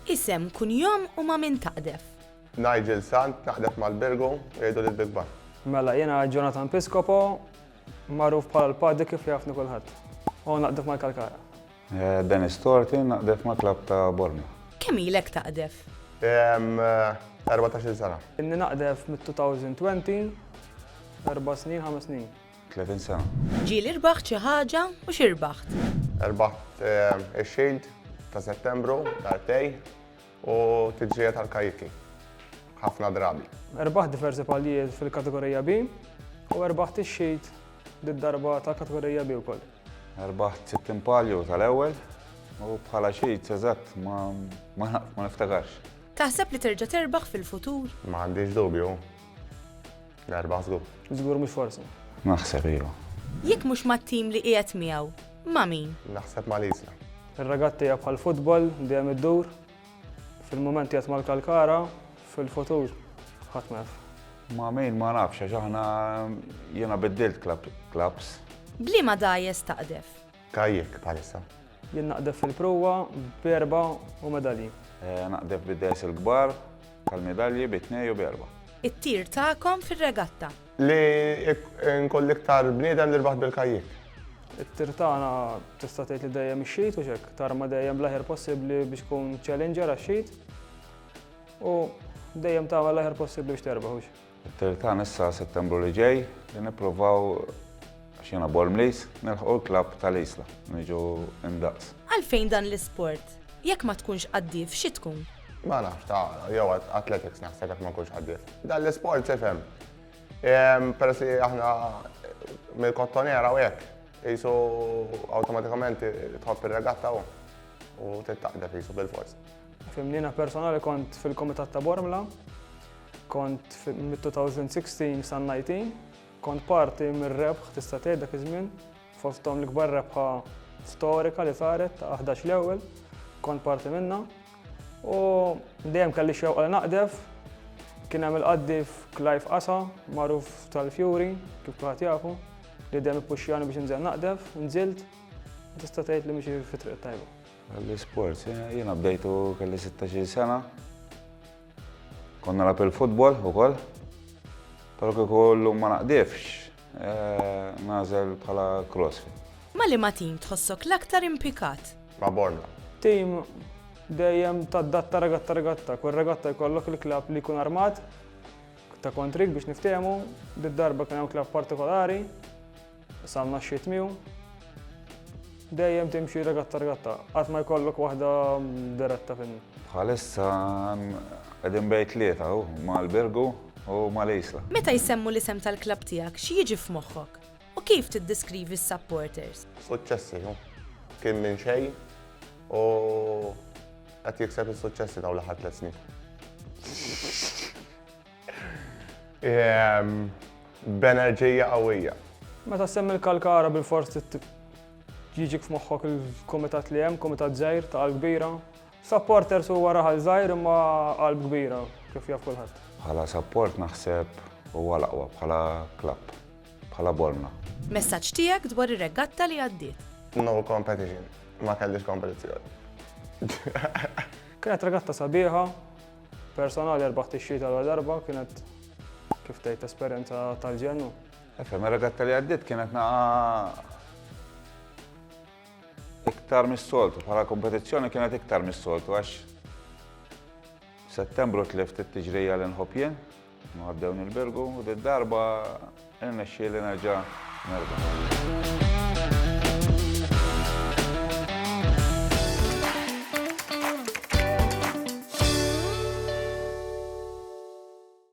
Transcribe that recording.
Isem kunjom u ma' min taqdef. Nigel Sant, naqdef mal-Bergo, jgħidu l-Big Bar. Mela, jena Jonathan Piscopo, magħruf bħala l-Paddi kif jafni kulħadd. U naqdef mal-Kalkara. Dennis Torti, naqdef ma' klab ta' Borma. Kemm ilek taqdef? 14 sena. Inni naqdef mid-2020, 4 snin, 5 snin. 30 sena. Ġieli rbaħt xi ħaġa u x'irbaħt. Erbaħt il-Shield ta' Settembru, dartej, u tiġġija tal-kajiki. ħafna drabi. Erbaħt diversi palijiet fil-kategorija B u erbaħt ix-xejt darba ta' kategorija B wkoll. Erbaħt 60 palju tal-ewwel u bħala xejt eżatt ma niftakarx. Taħseb li terġa' terbaħ fil-futur? Ma għandix dubju. L-erbaħ żgur. Żgur mhux forsi. Naħseb ilu. Jekk mhux mat-tim li qiegħed miegħu, ma' min? Naħseb ma' Lisla. Ir-ragazzi hija bħal futbol dejjem iddur. Fil-mument qiegħed mal-Kalkara, fil-futur ħadd ma jaf. Ma' min ma nafx għax aħna jiena biddilt klabs. Bliema dajes taqdef. Kajjik bħalissa. Jien naqdef fil-pruwa b'4 u medalji. Naqdef bid-dejs il-kbar tal-medalji b'2 u b'4. It-tir tagħkom fir-regatta. Li nkoll iktar bniedem li rbaħt bil-kajjik. It-tirtana tista' tgħid li dejjem ix-xejt u xek, tarma dejjem l-aħjar possibbli biex tkun challenger għax-xejt u dejjem tagħmel l-aħjar possibbli biex terbaħux. Il-tirtan issa Settembru li ġej li nippruvaw għax jiena Bormlis nilħqu l-klabb tal-Isla niġu indaqs. Għalfejn dan l-isport? Jekk ma tkunx qaddif, xi tkun? Ma nafx ta' jew athletics naħseb jekk ma nkunx ħaddif. Dan l-isport tifhem. Peress li aħna mill-kottonera u hekk, jisu awtomatikament tħobb ir-regatta u tittaqdef jisu bil-fors. Fimnina personali kont fil-Komitat ta' Bormla, kont mid-2016 sa' 19, kont parti mir-rebħ tista' tgħid dak iż-żmien, fosthom l-ikbar rebħa storika li saret ta' 11 l-ewwel, kont parti minnha u dejjem kelli xewqa li naqdef. Kien hemm il-qaddif Clive Qasa, magħruf tal-Fjuri, kif kulħadd jafu, li dejjem ippuxxjani biex inżel naqdef, nżilt, tista' tgħid li mixi fi-triq tajba. L-isport, jiena bdejtu kelli 16 sena. Konna nilgħab il-futbol ukoll. Però kieku llum ma naqdifx, nażel bħala crossfit. Ma li ma tim tħossok l-aktar impikat? Ma' Bormla. Tim dejjem tadatta regatta. Kull regatta jkollok il-klabb li jkun armat ta' kontrik biex niftehmu. Bid-darba kien hemm klabb partikolari, samna x-xejt miegħu. Dejjem timxi regatta. Qatt ma jkollok waħda diretta finni. Bħalissa qegħdin bejn tlieta mal-Bergu u mal-Isla. Meta jsemmu l-isem tal-klabb tiegħek, xi jiġi f'moħħok? U kif tiddeskrivi s-supporters? Suċċessi, kien minn xejn u qed jikseb is-suċċessi dawn l-aħħar 3 snin. B'enerġija qawwija. Meta semmi l-Kalkara bil-fors jiġik f'moħħok il-kumitat li hemm, kumitat żgħir ta' qalb kbira. Supporters huwa raħal żgħir imma qalb kbira kif jaf kulħadd. Bħala support naħseb huwa l-aqwa bħala klabb, bħala Bormla. Messaġġ tiegħek dwar ir-regatta li għaddiet. No competition, ma kellix kompetizzjoni. Kienet regatta sabiħa, personali erbaħt ix-xejt tal-darba, kienet kif tgħid esperjenza tal-ġennu. Efhem, ir-regatta li għaddiet kienet iktar mis-soltu, bħala kompetizzjoni kienet iktar mis-soltu għax Settembru tlift it-tiġrija li nħobb jien, nħoddewni l-Bergu u d-darba irnexxieli nerġa' nerba'.